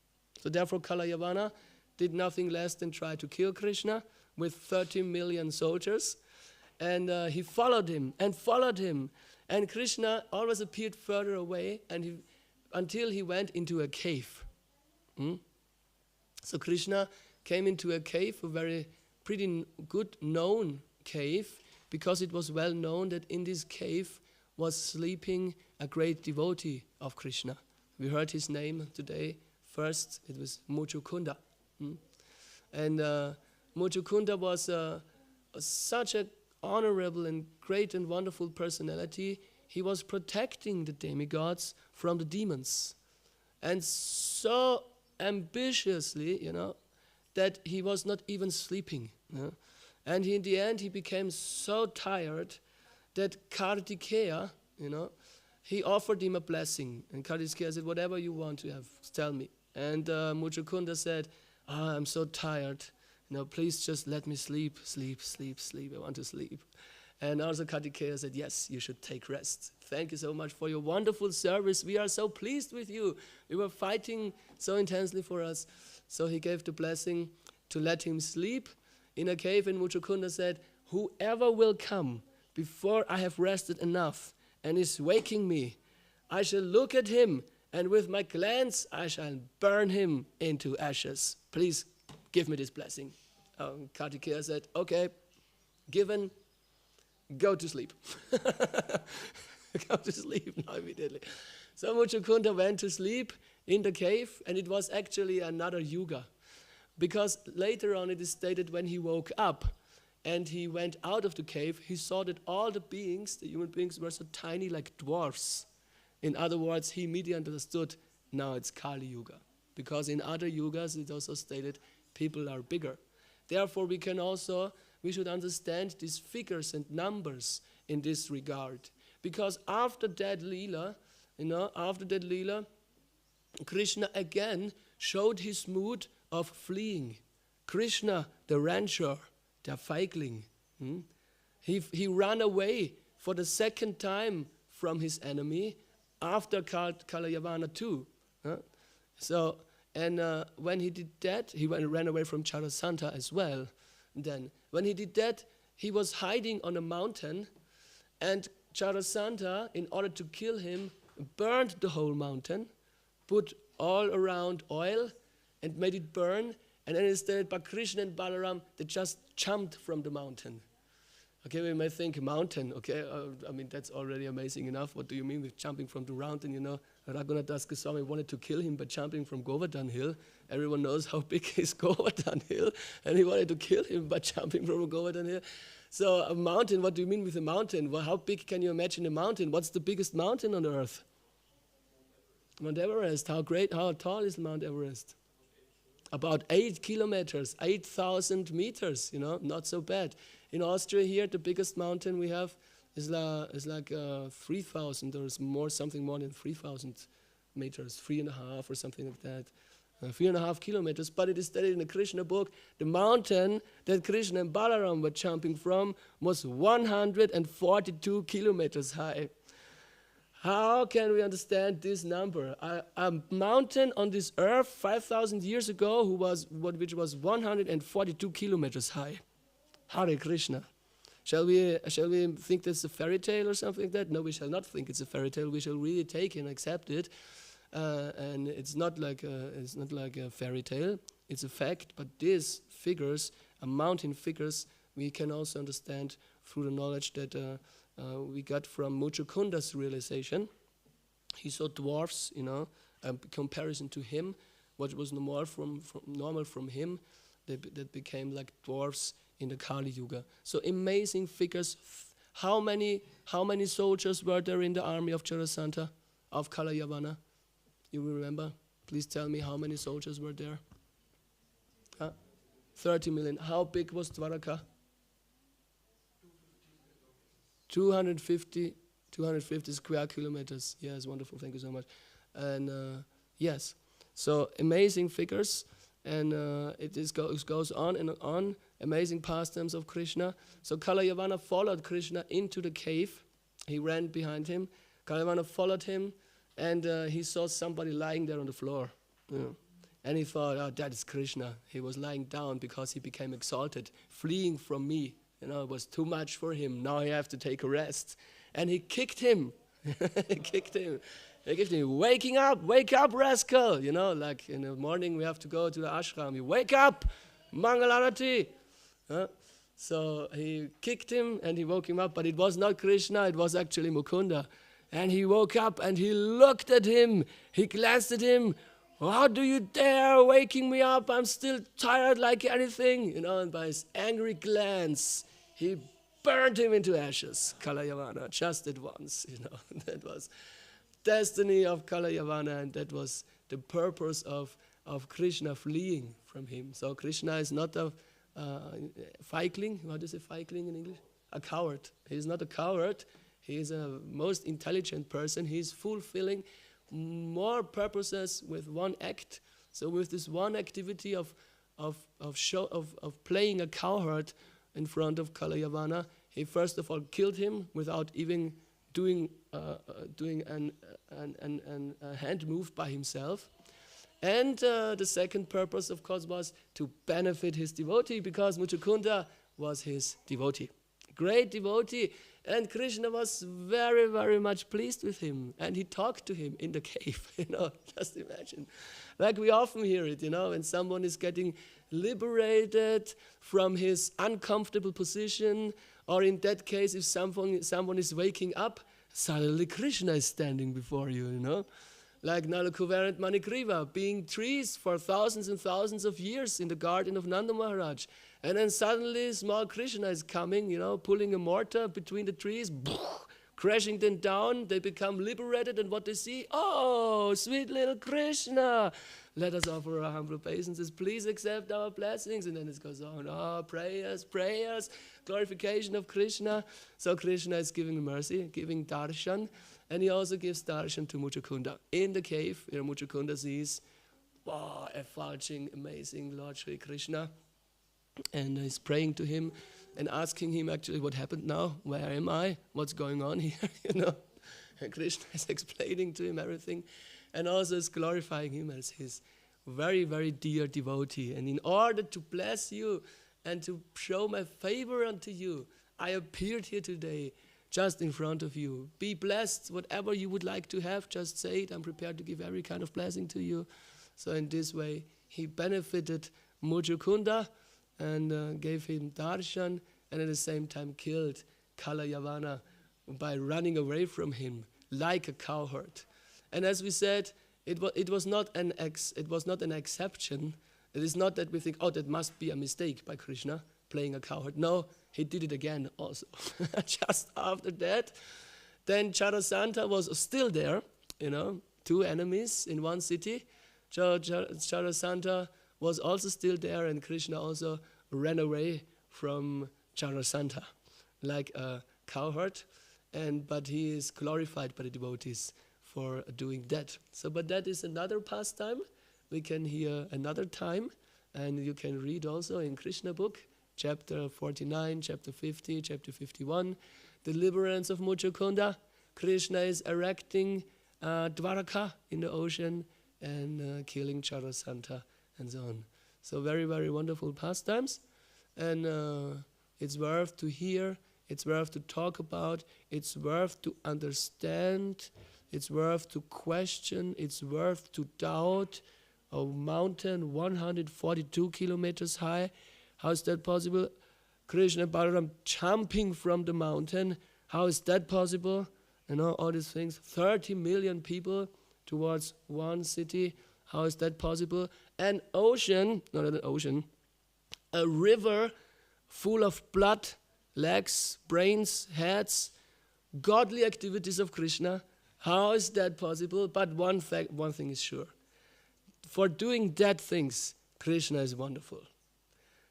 So therefore, Kalayavana did nothing less than try to kill Krishna with 30 million soldiers. And he followed him and followed him. And Krishna always appeared further away until he went into a cave. So Krishna came into a cave, a pretty good known cave, because it was well known that in this cave was sleeping a great devotee of Krishna. We heard his name today. First, it was Muchukunda. And Muchukunda was such a honorable and great and wonderful personality. He was protecting the demigods from the demons, and so ambitiously, that he was not even sleeping. And in the end, he became so tired that Kartikeya, he offered him a blessing. And Kartikeya said, whatever you want to have, tell me. And Muchukunda said, I'm so tired. Please just let me sleep. I want to sleep. And also Kartikeya said, yes, you should take rest. Thank you so much for your wonderful service. We are so pleased with you. You were fighting so intensely for us. So he gave the blessing to let him sleep in a cave. And Muchukunda said, whoever will come before I have rested enough and is waking me, I shall look at him, and with my glance I shall burn him into ashes. Please give me this blessing. Kartikeya said, okay, given, go to sleep. Go to sleep now immediately. So Muchukunda went to sleep in the cave, and it was actually another yuga. Because later on it is stated when he woke up and he went out of the cave, he saw that all the human beings were so tiny like dwarfs. In other words, he immediately understood, now it's Kali Yuga. Because in other yugas it also stated people are bigger. Therefore we should understand these figures and numbers in this regard. Because after that Leela, Krishna again showed his mood of fleeing. Krishna, the rancher, the feigling, he ran away for the second time from his enemy after Kalayavana too. So, and when he did that, he ran away from Jarasandha as well. Then, when he did that, he was hiding on a mountain, and Jarasandha, in order to kill him, burned the whole mountain, put all around oil, and made it burn. And then instead, Krishna and Balaram, they just jumped from the mountain. Okay, we may think mountain, okay, I mean, that's already amazing enough. What do you mean with jumping from the mountain? You know, Raghunath Das Goswami wanted to kill him by jumping from Govardhan Hill. Everyone knows how big is Govardhan Hill, and he wanted to kill him by jumping from Govardhan Hill. So a mountain, what do you mean with a mountain? Well, how big can you imagine a mountain? What's the biggest mountain on earth? Mount Everest. How tall is Mount Everest? About 8 kilometers, 8,000 meters, you know, not so bad. In Austria here, the biggest mountain we have is like 3,000, or more, something more than 3,000 meters, 3.5 or something like that. 3.5 kilometers, but it is stated in the Krishna book, the mountain that Krishna and Balaram were jumping from was 142 kilometers high. How can we understand this number? A mountain on this earth 5,000 years ago which was 142 kilometers high. Hare Krishna. Shall we think that's a fairy tale or something like that? No, we shall not think it's a fairy tale. We shall really take and accept it. And it's not like a fairy tale. It's a fact. But these figures, mountain figures, we can also understand through the knowledge that we got from Muchakunda's realization. He saw dwarfs, you know, in comparison to him, what was normal from him, that became like dwarfs in the Kali Yuga. So amazing figures. How many soldiers were there in the army of Jarasandha, of Kalayavana? You remember? Please tell me how many soldiers were there. 30 million. How big was Dwaraka? 250 square kilometers. Yes, wonderful. Thank you so much. And yes, so amazing figures, and goes on and on. Amazing pastimes of Krishna. So Kalayavana followed Krishna into the cave. He ran behind him. Kalayavana followed him, and he saw somebody lying there on the floor. And he thought, oh, that is Krishna. He was lying down because he became exalted, fleeing from me. You know, it was too much for him. Now he have to take a rest. And he kicked him. He kicked him. Wake up, rascal. You know, like in the morning we have to go to the ashram. You wake up, Mangalarati. So he kicked him and he woke him up. But it was not Krishna, it was actually Mukunda. And he woke up and he looked at him. He glanced at him. How do you dare waking me up? I'm still tired like anything. You know, and by his angry glance, he burned him into ashes, Kalayavana, just at once. You know, that was destiny of Kalayavana, and that was the purpose of Krishna fleeing from him. So Krishna is not a feigling. What is a feigling in English? A coward. He is not a coward. He is a most intelligent person. He is fulfilling more purposes with one act. So with this one activity of playing a cowherd in front of Kalayavana, he first of all killed him without even doing a hand move by himself. And the second purpose, of course, was to benefit his devotee, because Muchukunda was his devotee, great devotee. And Krishna was very, very much pleased with him. And he talked to him in the cave, you know, just imagine. Like we often hear it, you know, when someone is getting liberated from his uncomfortable position, or in that case, if someone is waking up, suddenly Krishna is standing before you, you know. Like Nalakuvar and Manikriva, being trees for thousands and thousands of years in the garden of Nanda Maharaj. And then suddenly small Krishna is coming, you know, pulling a mortar between the trees, crashing them down. They become liberated, and what they see, oh, sweet little Krishna. Let us offer our humble obeisances. Please accept our blessings. And then it goes on, oh, prayers, glorification of Krishna. So Krishna is giving mercy, giving darshan. And he also gives darshan to Muchukunda. In the cave, Muchukunda sees wow, effulging, amazing Lord Sri Krishna. And he's praying to him and asking him actually what happened now, where am I, what's going on here, And Krishna is explaining to him everything and also is glorifying him as his very, very dear devotee. And in order to bless you and to show my favor unto you, I appeared here today just in front of you. Be blessed, whatever you would like to have, just say it. I'm prepared to give every kind of blessing to you. So in this way, he benefited Mujukunda and gave him darshan, and at the same time killed Kalayavana by running away from him like a cowherd. And as we said, it was not an exception. It is not that we think, oh, that must be a mistake by Krishna playing a cowherd. No, he did it again also. Just after that, then Jarasandha was still there. Two enemies in one city. Jarasandha was also still there, and Krishna also ran away from Jarasandha like a cowherd, but he is glorified by the devotees for doing that. But that is another pastime. We can hear another time, and you can read also in Krishna book, chapter 49, chapter 50, chapter 51, deliverance of Muchukunda. Krishna is erecting Dwaraka in the ocean and killing Jarasandha and so on. So very, very wonderful pastimes, and it's worth to hear, it's worth to talk about, it's worth to understand, it's worth to question, it's worth to doubt. A mountain 142 kilometers high, how is that possible? Krishna and Balaram jumping from the mountain, how is that possible? All these things. 30 million people towards one city, how is that possible? An ocean, not an ocean, a river full of blood, legs, brains, heads, godly activities of Krishna. How is that possible? But one thing is sure. For doing that things, Krishna is wonderful.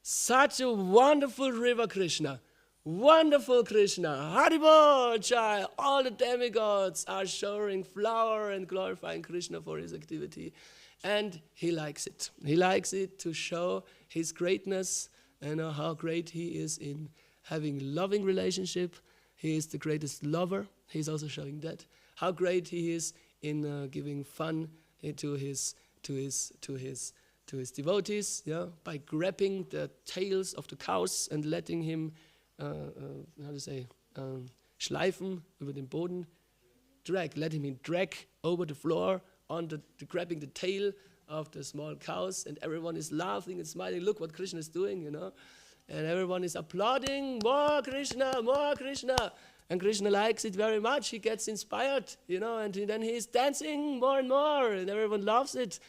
Such a wonderful river, Krishna. Wonderful Krishna. Haribol Jai. All the demigods are showering flower and glorifying Krishna for his activity. And he likes it. He likes it to show his greatness and how great he is in having loving relationship. He is the greatest lover. He's also showing that. How great he is in giving fun to his devotees, by grabbing the tails of the cows and letting him, schleifen über den Boden, letting him drag over the floor on grabbing the tail of the small cows, and everyone is laughing and smiling. Look what Krishna is doing, and everyone is applauding, more Krishna, and Krishna likes it very much. He gets inspired, and then he's dancing more and more, and everyone loves it.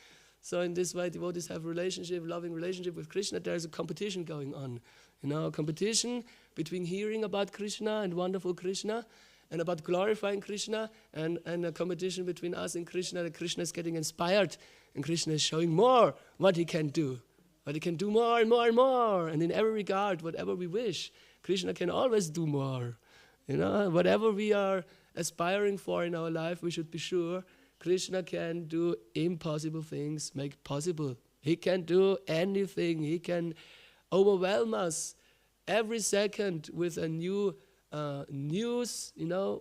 So in this way, devotees have loving relationship with Krishna. There is a competition going on, a competition between hearing about Krishna and wonderful Krishna, and about glorifying Krishna, and a competition between us and Krishna. That Krishna is getting inspired, and Krishna is showing more what he can do. But he can do more and more and more. And in every regard, whatever we wish, Krishna can always do more. Whatever we are aspiring for in our life, we should be sure Krishna can do impossible things, make possible. He can do anything. He can overwhelm us every second with a new news,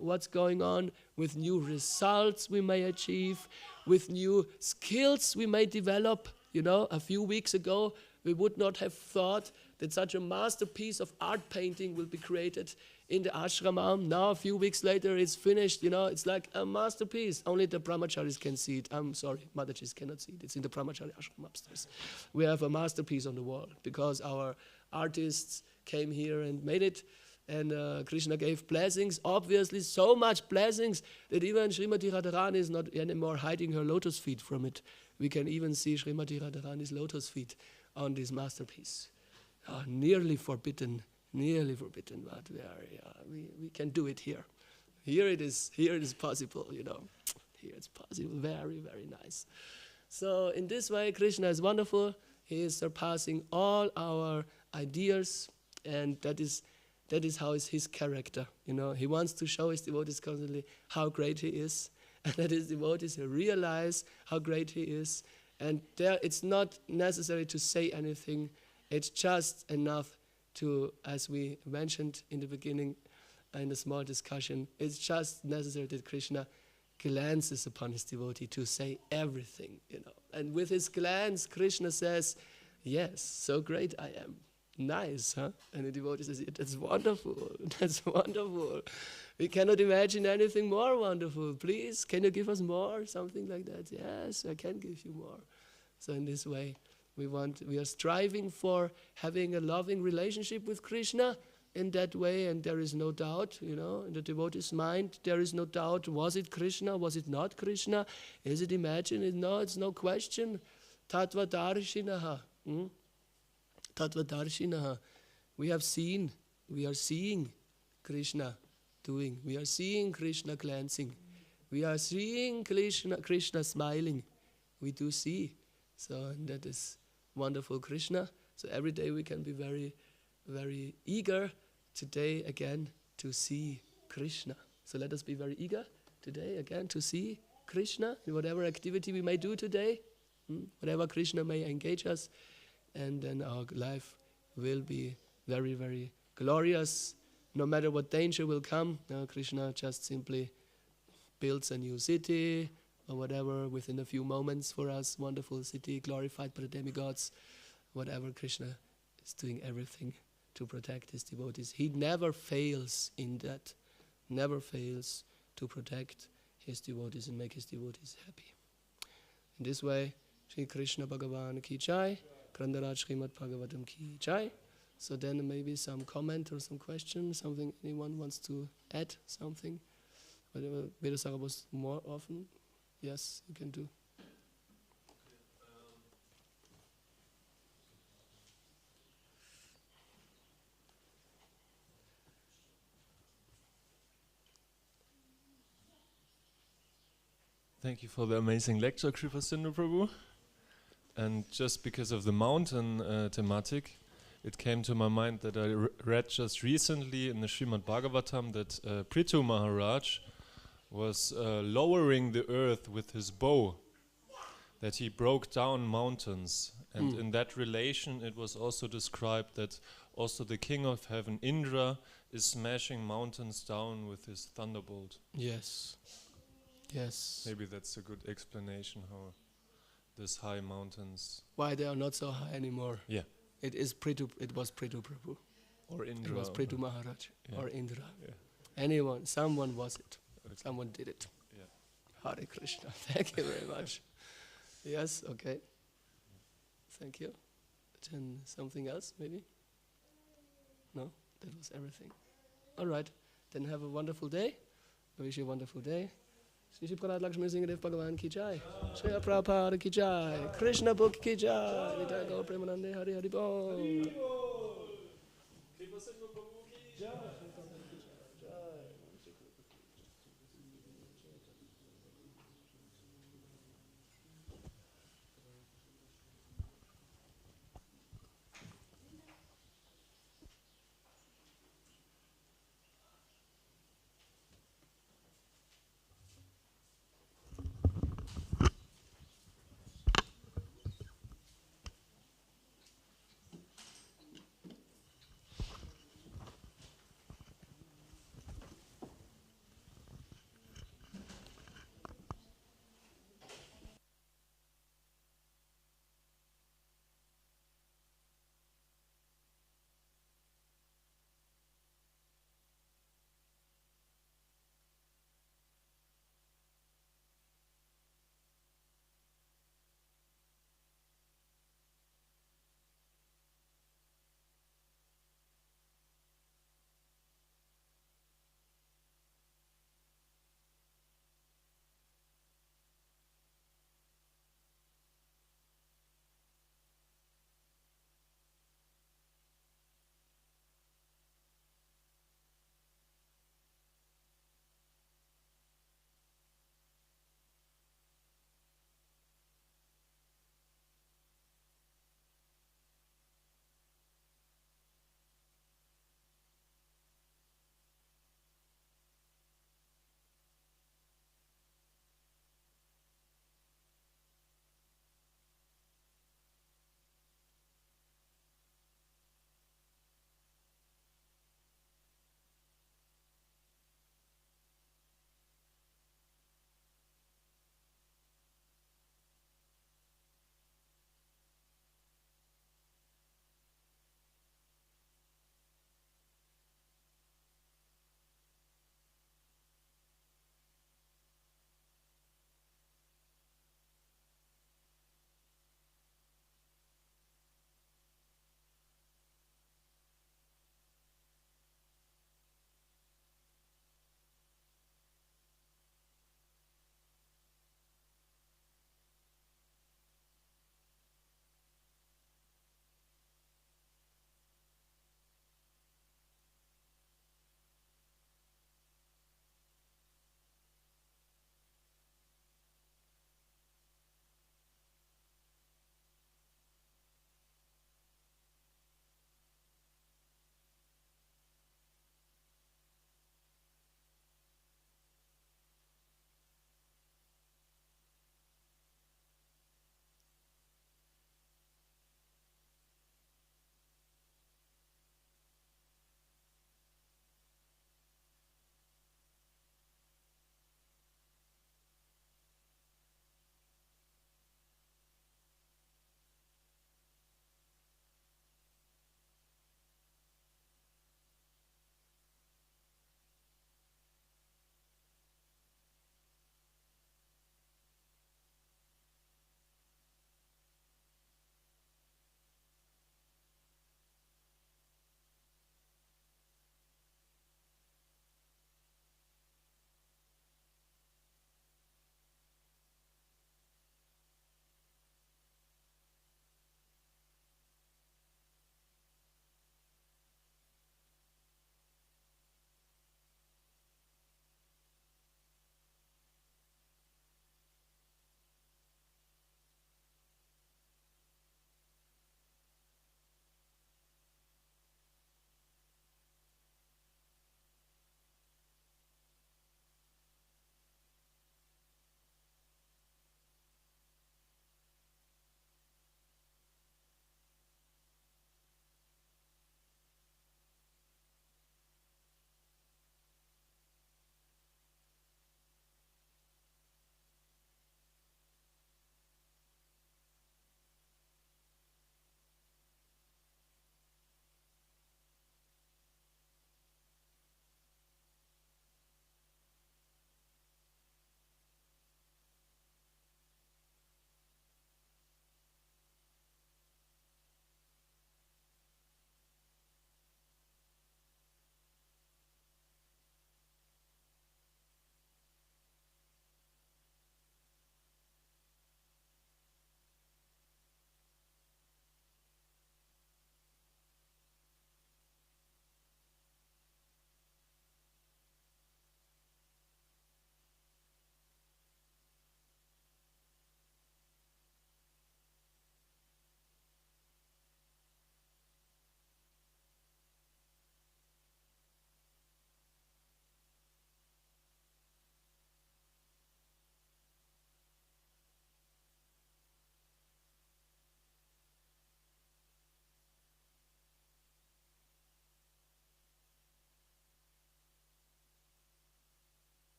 what's going on, with new results we may achieve, with new skills we may develop. A few weeks ago, we would not have thought that such a masterpiece of art painting will be created in the ashram. Now, a few weeks later, it's finished. It's like a masterpiece. Only the brahmacharis can see it. I'm sorry, Madhajis cannot see it. It's in the brahmachari ashram upstairs. We have a masterpiece on the wall because our artists came here and made it. And Krishna gave blessings, obviously so much blessings that even Srimati Radharani is not anymore hiding her lotus feet from it. We can even see Srimati Radharani's lotus feet on this masterpiece. Nearly forbidden, but we can do it here. Here it is possible, Here it's possible, very, very nice. So in this way, Krishna is wonderful. He is surpassing all our ideas, and that is how is his character. He wants to show his devotees constantly how great he is, and that his devotees realize how great he is, And there it's not necessary to say anything. It's just enough to, as we mentioned in the beginning in a small discussion, it's just necessary that Krishna glances upon his devotee to say everything, And with his glance, Krishna says, yes, so great I am. Nice, huh? And the devotee says, that's wonderful, that's wonderful. We cannot imagine anything more wonderful. Please, can you give us more? Something like that. Yes, I can give you more. So in this way, we are striving for having a loving relationship with Krishna in that way, and there is no doubt, in the devotee's mind, there is no doubt, was it Krishna, was it not Krishna, is it imagined? No, it's no question. Tattva darshinaha. Tattva darshinaha. We are seeing Krishna doing, we are seeing Krishna glancing, we are seeing Krishna smiling, we do see. So that is wonderful Krishna. So every day we can be very, very eager today again to see Krishna. So let us be very eager today again to see Krishna in whatever activity we may do today, whatever Krishna may engage us, and then our life will be very, very glorious. No matter what danger will come, Krishna just simply builds a new city or whatever within a few moments for us, wonderful city glorified by the demigods, whatever. Krishna is doing everything to protect his devotees. He never fails in that, never fails to protect his devotees and make his devotees happy. In this way, Shri Krishna Bhagavan ki jai, Grandaraj Srimad Bhagavatam ki jai. So then maybe some comment or some question, something anyone wants to add, something. Whatever Vedasara was more often. Yes, you can do. Thank you for the amazing lecture, Kripasindhu Prabhu. And just because of the mountain thematic, it came to my mind that I read just recently in the Srimad Bhagavatam that Prithu Maharaj was lowering the earth with his bow, that he broke down mountains. And in that relation it was also described that also the king of heaven, Indra, is smashing mountains down with his thunderbolt. Yes. Yes. Maybe that's a good explanation how these high mountains... Why they are not so high anymore. Yeah. It was Prithu Prabhu. Or Indra. It was Prithu Maharaj. Yeah. Or Indra. Yeah. Someone was it. Okay. Someone did it. Yeah. Hare Krishna. Thank you very much. Yes, okay. Thank you. Then something else, maybe? No? That was everything. All right. Then have a wonderful day. I wish you a wonderful day. Shri Shipkarat Lakshmi Singhadev Bhagavan ki jai. Shri Prabhupada ki jai. Krishna Book ki jai. Nitya Gaur Premanande Hari Hari Bol.